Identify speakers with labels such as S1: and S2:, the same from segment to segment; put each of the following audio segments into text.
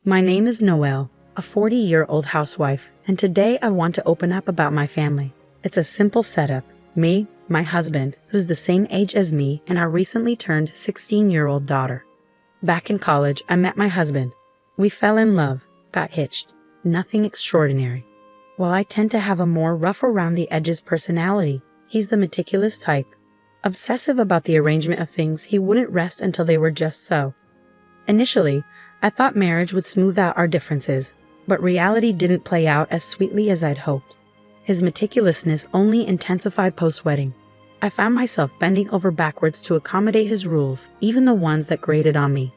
S1: My name is Noelle, a 40-year-old housewife, and today I want to open up about my family. It's a simple setup. Me, my husband, who's the same age as me, and our recently turned 16-year-old daughter. Back in college, I met my husband. We fell in love, got hitched. Nothing extraordinary. While I tend to have a more rough-around-the-edges personality, he's the meticulous type. Obsessive about the arrangement of things, he wouldn't rest until they were just so. Initially, I thought marriage would smooth out our differences, but reality didn't play out as sweetly as I'd hoped. His meticulousness only intensified post-wedding. I found myself bending over backwards to accommodate his rules, even the ones that grated on me.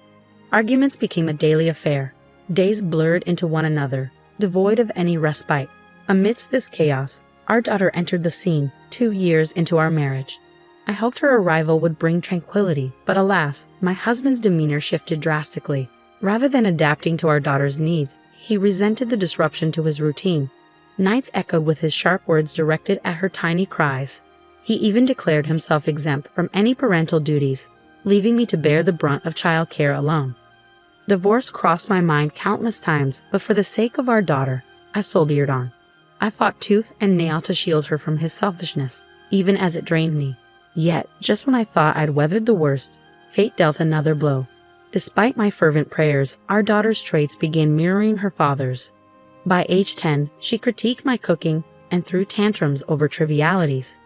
S1: Arguments became a daily affair. Days blurred into one another, devoid of any respite. Amidst this chaos, our daughter entered the scene, 2 years into our marriage. I hoped her arrival would bring tranquility, but alas, my husband's demeanor shifted drastically. Rather than adapting to our daughter's needs, he resented the disruption to his routine. Nights echoed with his sharp words directed at her tiny cries. He even declared himself exempt from any parental duties, leaving me to bear the brunt of childcare alone. Divorce crossed my mind countless times, but for the sake of our daughter, I soldiered on. I fought tooth and nail to shield her from his selfishness, even as it drained me. Yet, just when I thought I'd weathered the worst, fate dealt another blow. Despite my fervent prayers, our daughter's traits began mirroring her father's. By age 10, she critiqued my cooking and threw tantrums over trivialities.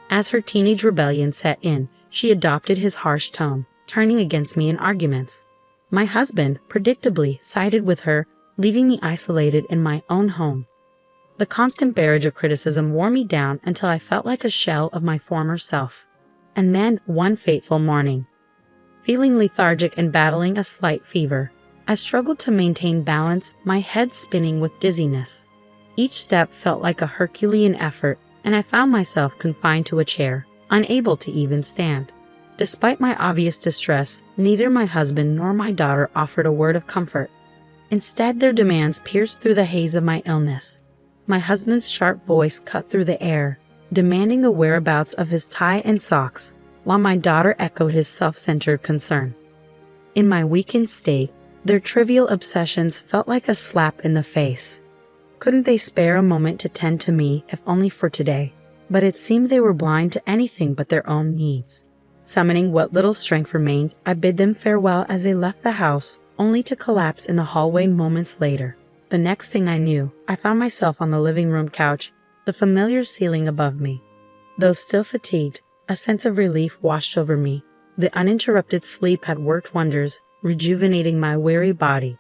S1: As her teenage rebellion set in, she adopted his harsh tone, turning against me in arguments. My husband, predictably, sided with her, leaving me isolated in my own home. The constant barrage of criticism wore me down until I felt like a shell of my former self. And then, one fateful morning, feeling lethargic and battling a slight fever, I struggled to maintain balance, my head spinning with dizziness. Each step felt like a Herculean effort, and I found myself confined to a chair, unable to even stand. Despite my obvious distress, neither my husband nor my daughter offered a word of comfort. Instead, their demands pierced through the haze of my illness. My husband's sharp voice cut through the air, demanding the whereabouts of his tie and socks, while my daughter echoed his self-centered concern. In my weakened state, their trivial obsessions felt like a slap in the face. Couldn't they spare a moment to tend to me, if only for today? But it seemed they were blind to anything but their own needs. Summoning what little strength remained, I bid them farewell as they left the house, only to collapse in the hallway moments later. The next thing I knew, I found myself on the living room couch, the familiar ceiling above me. Though still fatigued, a sense of relief washed over me. The uninterrupted sleep had worked wonders, rejuvenating my weary body.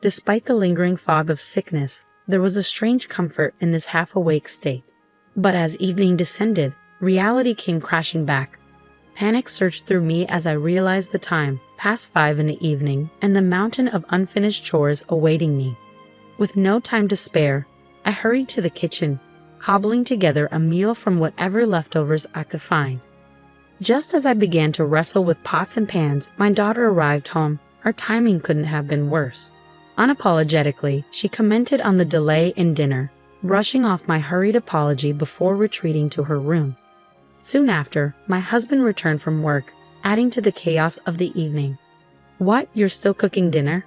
S1: Despite the lingering fog of sickness, there was a strange comfort in this half-awake state. But as evening descended, reality came crashing back. Panic surged through me as I realized the time, past 5 in the evening, and the mountain of unfinished chores awaiting me. With no time to spare, I hurried to the kitchen, cobbling together a meal from whatever leftovers I could find. Just as I began to wrestle with pots and pans, my daughter arrived home. Her timing couldn't have been worse. Unapologetically, she commented on the delay in dinner, brushing off my hurried apology before retreating to her room. Soon after, my husband returned from work, adding to the chaos of the evening. "What, you're still cooking dinner?"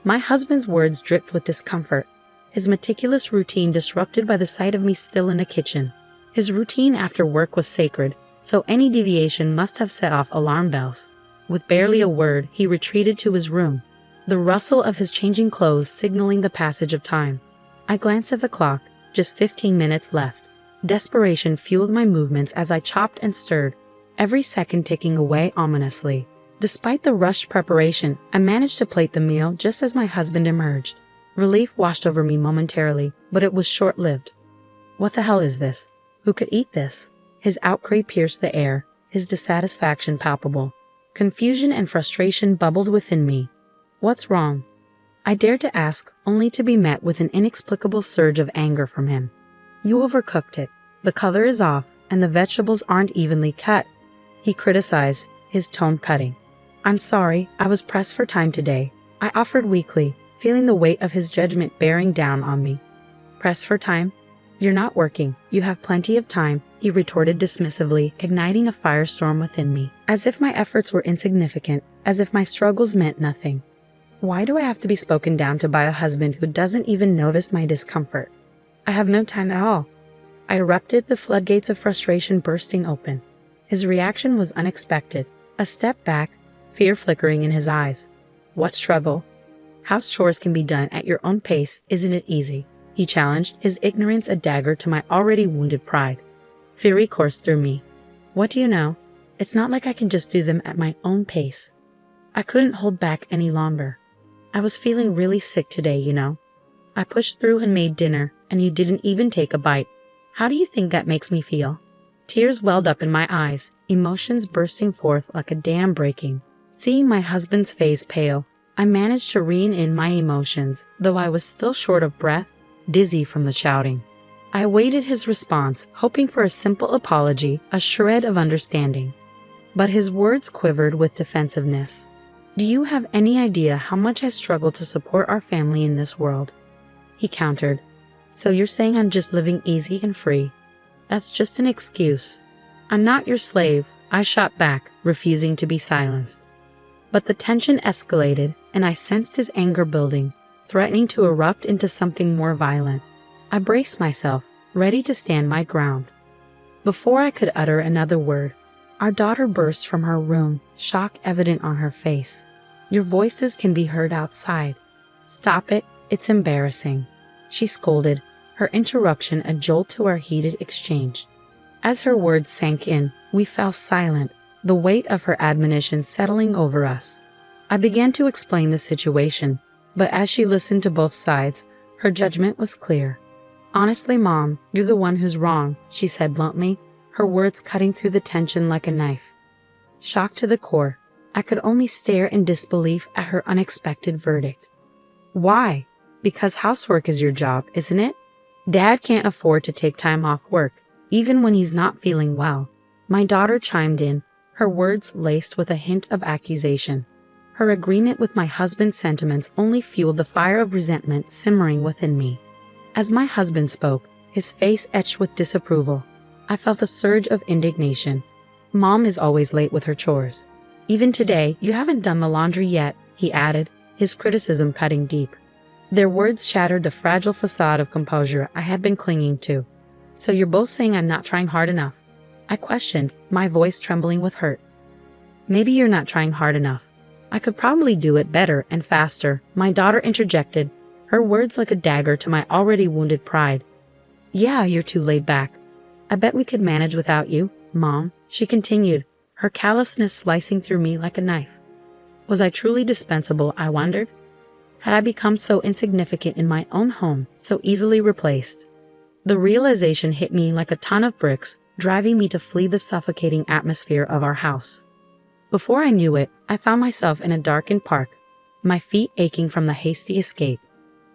S1: My husband's words dripped with discomfort, his meticulous routine disrupted by the sight of me still in the kitchen. His routine after work was sacred, so any deviation must have set off alarm bells. With barely a word, he retreated to his room, the rustle of his changing clothes signaling the passage of time. I glanced at the clock, just 15 minutes left. Desperation fueled my movements as I chopped and stirred, every second ticking away ominously. Despite the rushed preparation, I managed to plate the meal just as my husband emerged. Relief washed over me momentarily, but it was short-lived. "What the hell is this? Who could eat this?" His outcry pierced the air, his dissatisfaction palpable. Confusion and frustration bubbled within me. "What's wrong?" I dared to ask, only to be met with an inexplicable surge of anger from him. "You overcooked it. The color is off, and the vegetables aren't evenly cut," he criticized, his tone cutting. "I'm sorry, I was pressed for time today," I offered weakly, feeling the weight of his judgment bearing down on me. "Pressed for time? You're not working. You have plenty of time," he retorted dismissively, igniting a firestorm within me. As if my efforts were insignificant, as if my struggles meant nothing. Why do I have to be spoken down to by a husband who doesn't even notice my discomfort? I have no time at all. I erupted, the floodgates of frustration bursting open. His reaction was unexpected. A step back, fear flickering in his eyes. What struggle? House chores can be done at your own pace, isn't it easy? He challenged, his ignorance a dagger to my already wounded pride. Fury coursed through me. What do you know? It's not like I can just do them at my own pace. I couldn't hold back any longer. I was feeling really sick today, you know. I pushed through and made dinner, and you didn't even take a bite. How do you think that makes me feel? Tears welled up in my eyes, emotions bursting forth like a dam breaking. Seeing my husband's face pale, I managed to rein in my emotions, though I was still short of breath, dizzy from the shouting. I awaited his response, hoping for a simple apology, a shred of understanding. But his words quivered with defensiveness. Do you have any idea how much I struggle to support our family in this world? He countered. So you're saying I'm just living easy and free? That's just an excuse. I'm not your slave, I shot back, refusing to be silenced. But the tension escalated, and I sensed his anger building, threatening to erupt into something more violent. I braced myself, ready to stand my ground. Before I could utter another word, our daughter burst from her room, shock evident on her face. Your voices can be heard outside. Stop it, it's embarrassing. She scolded, her interruption a jolt to our heated exchange. As her words sank in, we fell silent, the weight of her admonition settling over us. I began to explain the situation, but as she listened to both sides, her judgment was clear. Honestly, Mom, you're the one who's wrong, she said bluntly, her words cutting through the tension like a knife. Shocked to the core, I could only stare in disbelief at her unexpected verdict. Why? Because housework is your job, isn't it? Dad can't afford to take time off work, even when he's not feeling well. My daughter chimed in, her words laced with a hint of accusation. Her agreement with my husband's sentiments only fueled the fire of resentment simmering within me. As my husband spoke, his face etched with disapproval, I felt a surge of indignation. Mom is always late with her chores. Even today, you haven't done the laundry yet, he added, his criticism cutting deep. Their words shattered the fragile facade of composure I had been clinging to. So you're both saying I'm not trying hard enough? I questioned, my voice trembling with hurt. Maybe you're not trying hard enough. I could probably do it better and faster, my daughter interjected, her words like a dagger to my already wounded pride. Yeah, you're too laid back. I bet we could manage without you, Mom, she continued, her callousness slicing through me like a knife. Was I truly dispensable, I wondered? Had I become so insignificant in my own home, so easily replaced? The realization hit me like a ton of bricks, driving me to flee the suffocating atmosphere of our house. Before I knew it, I found myself in a darkened park, my feet aching from the hasty escape.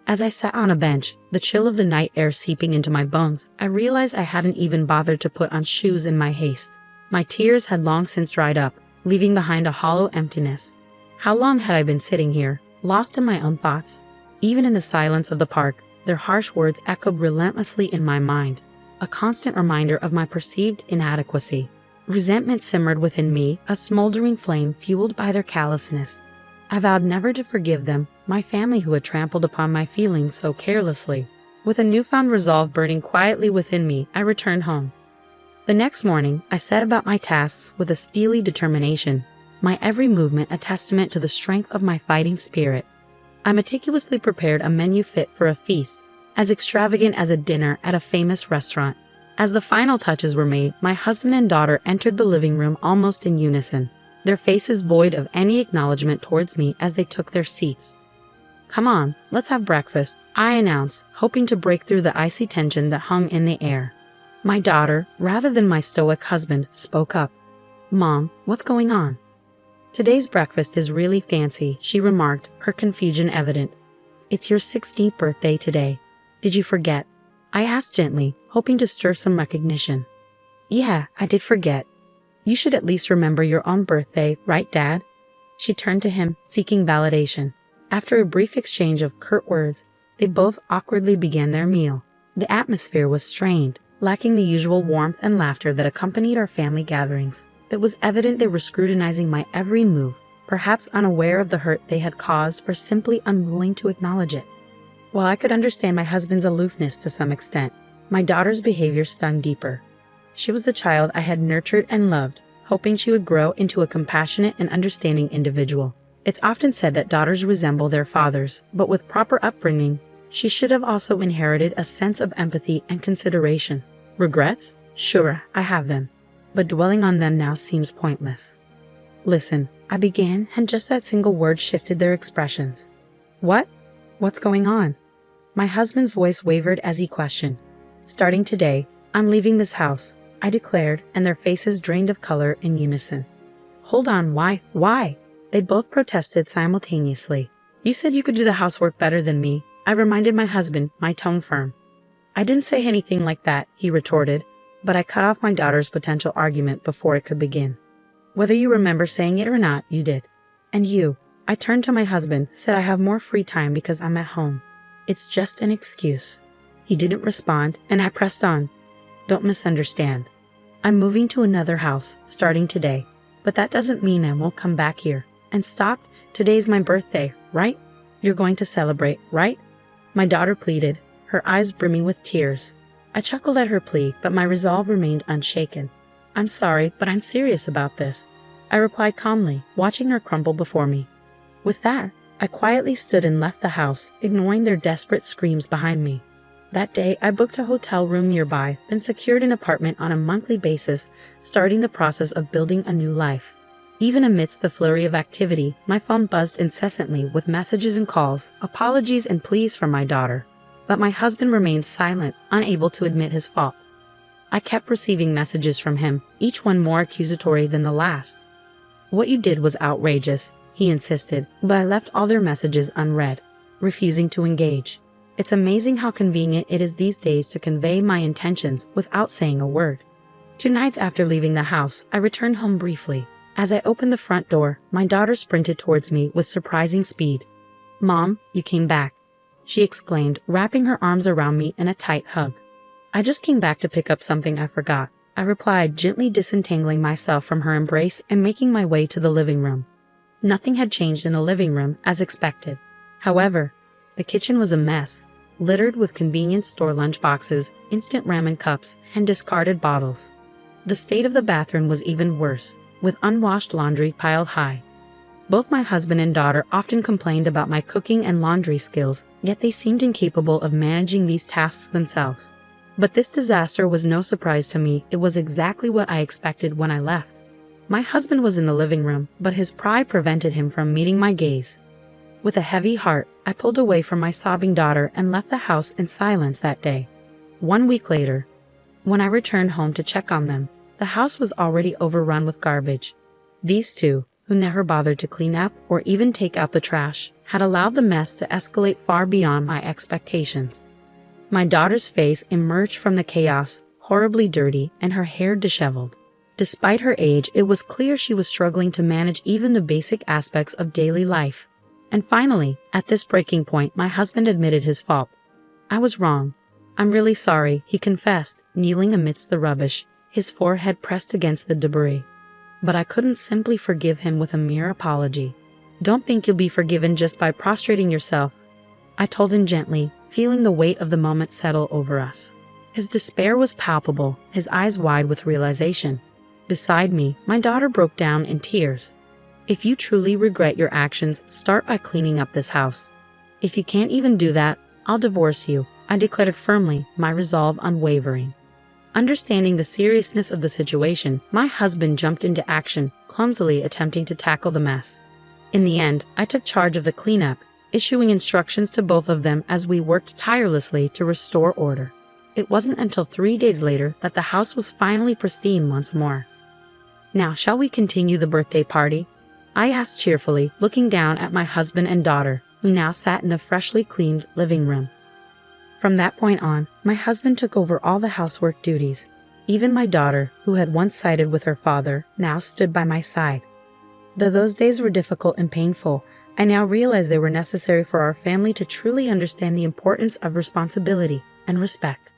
S1: As I sat on a bench, the chill of the night air seeping into my bones, I realized I hadn't even bothered to put on shoes in my haste. My tears had long since dried up, leaving behind a hollow emptiness. How long had I been sitting here, lost in my own thoughts? Even in the silence of the park, their harsh words echoed relentlessly in my mind, a constant reminder of my perceived inadequacy. Resentment simmered within me, a smoldering flame fueled by their callousness. I vowed never to forgive them, my family who had trampled upon my feelings so carelessly. With a newfound resolve burning quietly within me, I returned home. The next morning, I set about my tasks with a steely determination, my every movement a testament to the strength of my fighting spirit. I meticulously prepared a menu fit for a feast, as extravagant as a dinner at a famous restaurant. As the final touches were made, my husband and daughter entered the living room almost in unison, their faces void of any acknowledgement towards me as they took their seats. Come on, let's have breakfast, I announced, hoping to break through the icy tension that hung in the air. My daughter, rather than my stoic husband, spoke up. Mom, what's going on? Today's breakfast is really fancy, she remarked, her confusion evident. It's your 16th birthday today. Did you forget? I asked gently, hoping to stir some recognition. Yeah, I did forget. You should at least remember your own birthday, right, Dad? She turned to him, seeking validation. After a brief exchange of curt words, they both awkwardly began their meal. The atmosphere was strained, lacking the usual warmth and laughter that accompanied our family gatherings. It was evident they were scrutinizing my every move, perhaps unaware of the hurt they had caused or simply unwilling to acknowledge it. While I could understand my husband's aloofness to some extent, my daughter's behavior stung deeper. She was the child I had nurtured and loved, hoping she would grow into a compassionate and understanding individual. It's often said that daughters resemble their fathers, but with proper upbringing, she should have also inherited a sense of empathy and consideration. Regrets? Sure, I have them, but dwelling on them now seems pointless. Listen, I began, and just that single word shifted their expressions. What? What's going on? My husband's voice wavered as he questioned. Starting today, I'm leaving this house, I declared, and their faces drained of color in unison. Hold on, why? They both protested simultaneously. You said you could do the housework better than me, I reminded my husband, my tone firm. I didn't say anything like that, he retorted, but I cut off my daughter's potential argument before it could begin. Whether you remember saying it or not, you did. And you, I turned to my husband, said I have more free time because I'm at home. It's just an excuse. He didn't respond, and I pressed on. Don't misunderstand. I'm moving to another house, starting today, but that doesn't mean I won't come back here. And stop, today's my birthday, right? You're going to celebrate, right? My daughter pleaded, her eyes brimming with tears. I chuckled at her plea, but my resolve remained unshaken. I'm sorry, but I'm serious about this, I replied calmly, watching her crumble before me. With that, I quietly stood and left the house, ignoring their desperate screams behind me. That day, I booked a hotel room nearby, then secured an apartment on a monthly basis, starting the process of building a new life. Even amidst the flurry of activity, my phone buzzed incessantly with messages and calls, apologies and pleas from my daughter. But my husband remained silent, unable to admit his fault. I kept receiving messages from him, each one more accusatory than the last. What you did was outrageous, he insisted, but I left all their messages unread, refusing to engage. It's amazing how convenient it is these days to convey my intentions without saying a word. 2 nights after leaving the house, I returned home briefly. As I opened the front door, my daughter sprinted towards me with surprising speed. Mom, you came back, she exclaimed, wrapping her arms around me in a tight hug. I just came back to pick up something I forgot, I replied, gently disentangling myself from her embrace and making my way to the living room. Nothing had changed in the living room, as expected. However, the kitchen was a mess, littered with convenience store lunchboxes, instant ramen cups, and discarded bottles. The state of the bathroom was even worse, with unwashed laundry piled high. Both my husband and daughter often complained about my cooking and laundry skills, yet they seemed incapable of managing these tasks themselves. But this disaster was no surprise to me. It was exactly what I expected when I left. My husband was in the living room, but his pride prevented him from meeting my gaze. With a heavy heart, I pulled away from my sobbing daughter and left the house in silence that day. 1 week later, when I returned home to check on them, the house was already overrun with garbage. These two, who never bothered to clean up or even take out the trash, had allowed the mess to escalate far beyond my expectations. My daughter's face emerged from the chaos, horribly dirty, and her hair disheveled. Despite her age, it was clear she was struggling to manage even the basic aspects of daily life. And finally, at this breaking point, my husband admitted his fault. I was wrong. I'm really sorry, he confessed, kneeling amidst the rubbish, his forehead pressed against the debris. But I couldn't simply forgive him with a mere apology. Don't think you'll be forgiven just by prostrating yourself, I told him gently, feeling the weight of the moment settle over us. His despair was palpable, his eyes wide with realization. Beside me, my daughter broke down in tears. If you truly regret your actions, start by cleaning up this house. If you can't even do that, I'll divorce you, I declared firmly, my resolve unwavering. Understanding the seriousness of the situation, my husband jumped into action, clumsily attempting to tackle the mess. In the end, I took charge of the cleanup, issuing instructions to both of them as we worked tirelessly to restore order. It wasn't until 3 days later that the house was finally pristine once more. Now, shall we continue the birthday party? I asked cheerfully, looking down at my husband and daughter, who now sat in a freshly cleaned living room. From that point on, my husband took over all the housework duties. Even my daughter, who had once sided with her father, now stood by my side. Though those days were difficult and painful, I now realized they were necessary for our family to truly understand the importance of responsibility and respect.